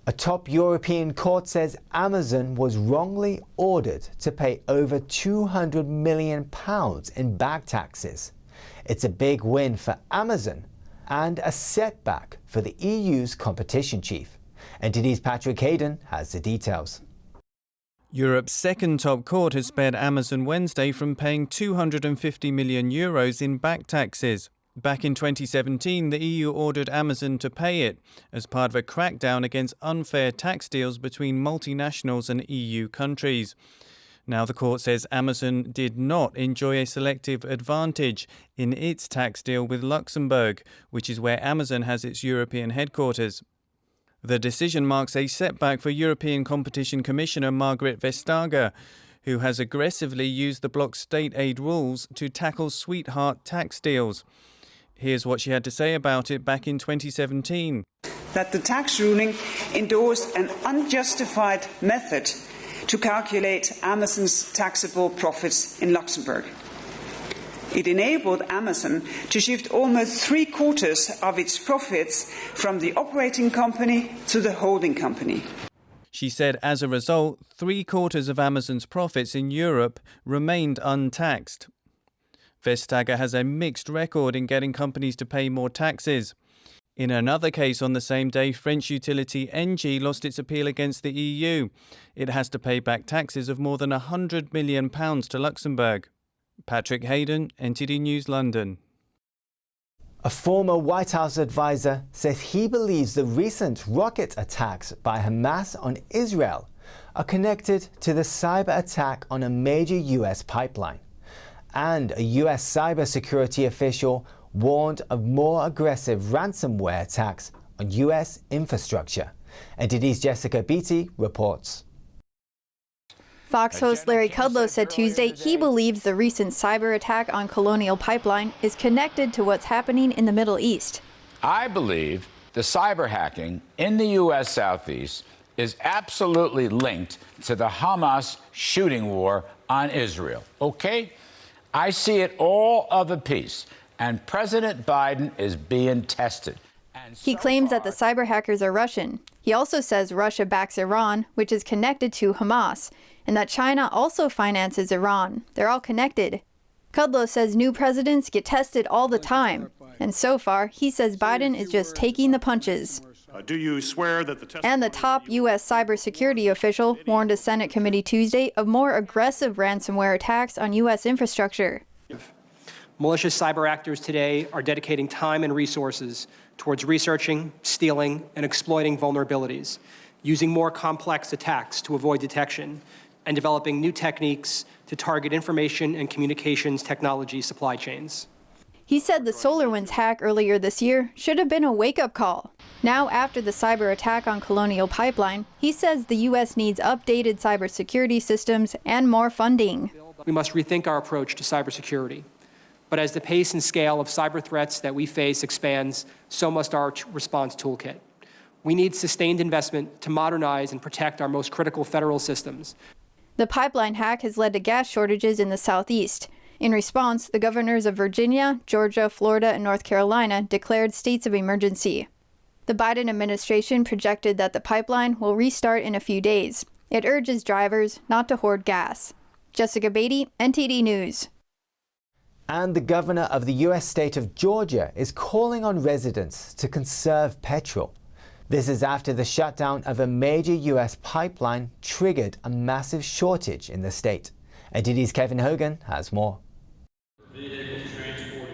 A top European court says Amazon was wrongly ordered to pay over £200 million in back taxes. It's a big win for Amazon and a setback for the EU's competition chief. NTD's Patrick Hayden has the details. Europe's second top court has spared Amazon Wednesday from paying €250 million in back taxes. Back in 2017, the EU ordered Amazon to pay it as part of a crackdown against unfair tax deals between multinationals and EU countries. Now the court says Amazon did not enjoy a selective advantage in its tax deal with Luxembourg, which is where Amazon has its European headquarters. The decision marks a setback for European Competition Commissioner Margrethe Vestager, who has aggressively used the bloc's state aid rules to tackle sweetheart tax deals. Here's what she had to say about it back in 2017. That the tax ruling endorsed an unjustified method to calculate Amazon's taxable profits in Luxembourg. It enabled Amazon to shift almost three-quarters of its profits from the operating company to the holding company. She said as a result, three-quarters of Amazon's profits in Europe remained untaxed. Vestager has a mixed record in getting companies to pay more taxes. In another case on the same day, French utility NG lost its appeal against the EU. It has to pay back taxes of more than £100 million to Luxembourg. Patrick Hayden, NTD News, London. A former White House advisor says he believes the recent rocket attacks by Hamas on Israel are connected to the cyber attack on a major US pipeline. And a US cybersecurity official warned of more aggressive ransomware attacks on US infrastructure. NTD's Jessica Beattie reports. Fox host Larry Kudlow said Tuesday he believes the recent cyber attack on Colonial Pipeline is connected to what's happening in the Middle East. I believe the cyber hacking in the U.S. Southeast is absolutely linked to the Hamas shooting war on Israel. Okay? I see it all of a piece, and President Biden is being tested. He claims that the cyber hackers are Russian. He also says Russia backs Iran, which is connected to Hamas, and that China also finances Iran. They're all connected. Kudlow says new presidents get tested all the time, and so far, he says Biden is just taking the punches. Do you swear that the And the top U.S. cybersecurity official warned a Senate committee Tuesday of more aggressive ransomware attacks on U.S. infrastructure. Malicious cyber actors today are dedicating time and resources towards researching, stealing, and exploiting vulnerabilities, using more complex attacks to avoid detection, and developing new techniques to target information and communications technology supply chains. He said the SolarWinds hack earlier this year should have been a wake-up call. Now, after the cyber attack on Colonial Pipeline, he says the U.S. needs updated cybersecurity systems and more funding. We must rethink our approach to cybersecurity. But as the pace and scale of cyber threats that we face expands, so must our response toolkit. We need sustained investment to modernize and protect our most critical federal systems. The pipeline hack has led to gas shortages in the Southeast. In response, the governors of Virginia, Georgia, Florida, and North Carolina declared states of emergency. The Biden administration projected that the pipeline will restart in a few days. It urges drivers not to hoard gas. Jessica Beattie, NTD News. And the governor of the US state of Georgia is calling on residents to conserve petrol. This is after the shutdown of a major US pipeline triggered a massive shortage in the state. NTD's Kevin Hogan has more.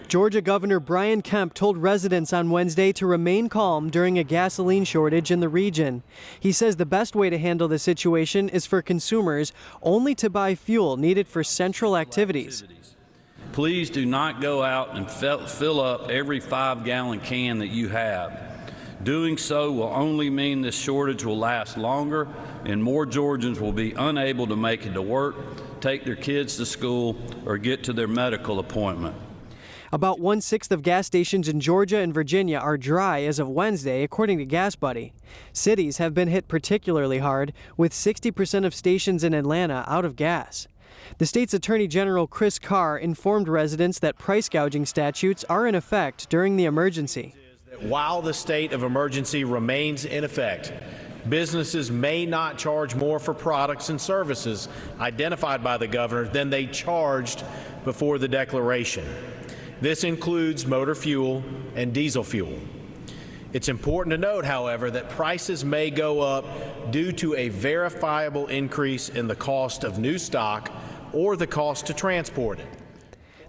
Georgia Governor Brian Kemp told residents on Wednesday to remain calm during a gasoline shortage in the region. He says the best way to handle the situation is for consumers only to buy fuel needed for central activities. Please do not go out and fill up every 5-gallon can that you have. Doing so will only mean this shortage will last longer and more Georgians will be unable to make it to work, take their kids to school, or get to their medical appointment. About 1/6 of gas stations in Georgia and Virginia are dry as of Wednesday, according to GasBuddy. Cities have been hit particularly hard, with 60% of stations in Atlanta out of gas. The state's Attorney General Chris Carr informed residents that price gouging statutes are in effect during the emergency. While the state of emergency remains in effect, businesses may not charge more for products and services identified by the governor than they charged before the declaration. This includes motor fuel and diesel fuel. It's important to note, however, that prices may go up due to a verifiable increase in the cost of new stock or the cost to transport it.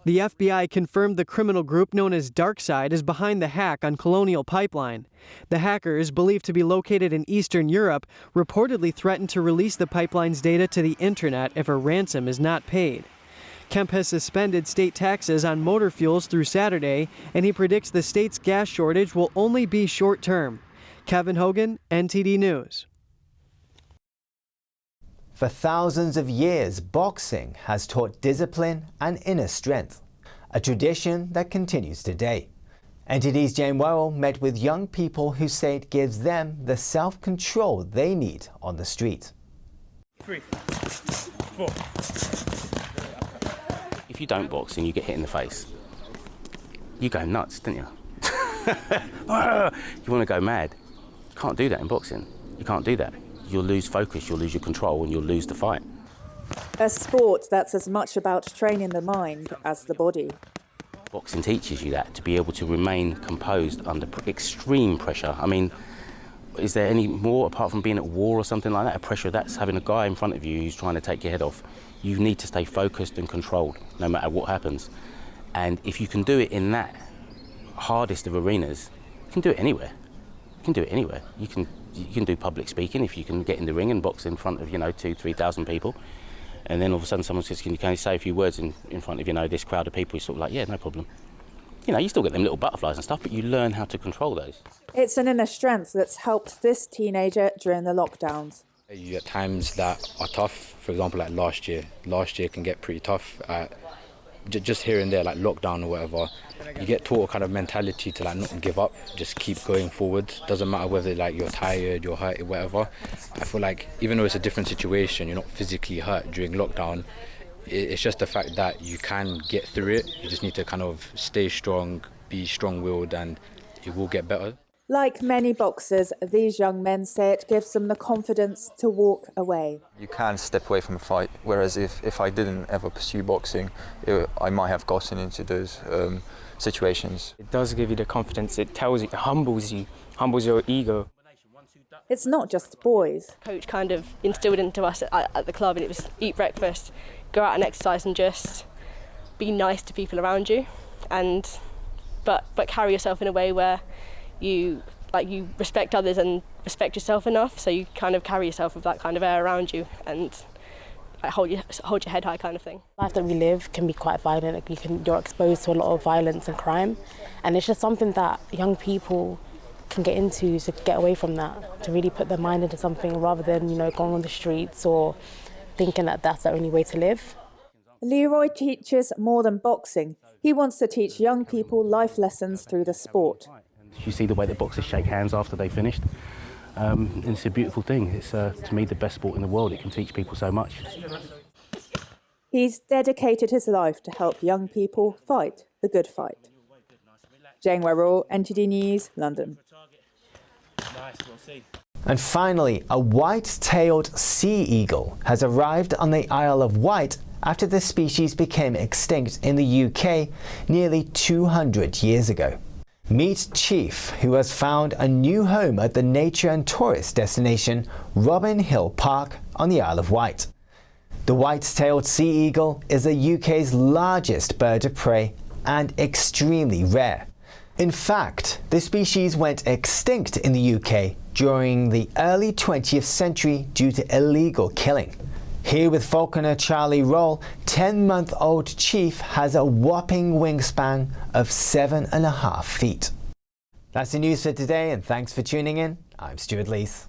The FBI confirmed the criminal group known as DarkSide is behind the hack on Colonial Pipeline. The hackers, believed to be located in Eastern Europe, reportedly threatened to release the pipeline's data to the internet if a ransom is not paid. Kemp has suspended state taxes on motor fuels through Saturday, and he predicts the state's gas shortage will only be short-term. Kevin Hogan, NTD News. For thousands of years, boxing has taught discipline and inner strength, a tradition that continues today. NTD's Jane Worrell met with young people who say it gives them the self-control they need on the street. 3, 4. If you don't box and you get hit in the face, you go nuts, don't you? You want to go mad. You can't do that in boxing. You can't do that. You'll lose focus, you'll lose your control, and you'll lose the fight. A sport that's as much about training the mind as the body. Boxing teaches you that, to be able to remain composed under extreme pressure. I mean, is there any more, apart from being at war or something like that, a pressure that's having a guy in front of you who's trying to take your head off? You need to stay focused and controlled, no matter what happens. And if you can do it in that hardest of arenas, you can do it anywhere. You can do it anywhere. You can do public speaking if you can get in the ring and box in front of, 2,000-3,000 people. And then all of a sudden someone says, can you say a few words in front of, this crowd of people? You're sort of like, yeah, no problem. You still get them little butterflies and stuff, but you learn how to control those. It's an inner strength that's helped this teenager during the lockdowns. You get times that are tough, for example, like last year. Last year can get pretty tough. Just here and there, like lockdown or whatever, you get taught a kind of mentality to not give up, just keep going forward. Doesn't matter whether you're tired, you're hurt, whatever. I feel like even though it's a different situation, you're not physically hurt during lockdown. It's just the fact that you can get through it. You just need to kind of stay strong, be strong-willed, and it will get better. Like many boxers, these young men say it gives them the confidence to walk away. You can step away from a fight, whereas if I didn't ever pursue boxing, I might have gotten into those situations. It does give you the confidence, it humbles your ego. It's not just boys. Coach kind of instilled into us at the club, and it was eat breakfast, go out and exercise, and just be nice to people around you, but carry yourself in a way where you respect others and respect yourself enough, so you kind of carry yourself with that kind of air around you and hold your head high kind of thing. Life that we live can be quite violent. You're exposed to a lot of violence and crime, and it's just something that young people can get into to get away from that, to really put their mind into something rather than going on the streets or thinking that that's the only way to live. Leroy teaches more than boxing. He wants to teach young people life lessons through the sport. You see the way that boxers shake hands after they finished. It's a beautiful thing. It's, to me, the best sport in the world. It can teach people so much. He's dedicated his life to help young people fight the good fight. Jane Worrell, NTD News, London. And finally, a white-tailed sea eagle has arrived on the Isle of Wight after the species became extinct in the UK nearly 200 years ago. Meet Chief, who has found a new home at the nature and tourist destination Robin Hill Park on the Isle of Wight. The white-tailed sea eagle is the UK's largest bird of prey and extremely rare. In fact, the species went extinct in the UK during the early 20th century due to illegal killing. Here with falconer Charlie Roll, 10-month-old Chief has a whopping wingspan of 7.5 feet. That's the news for today, and thanks for tuning in. I'm Stuart Leith.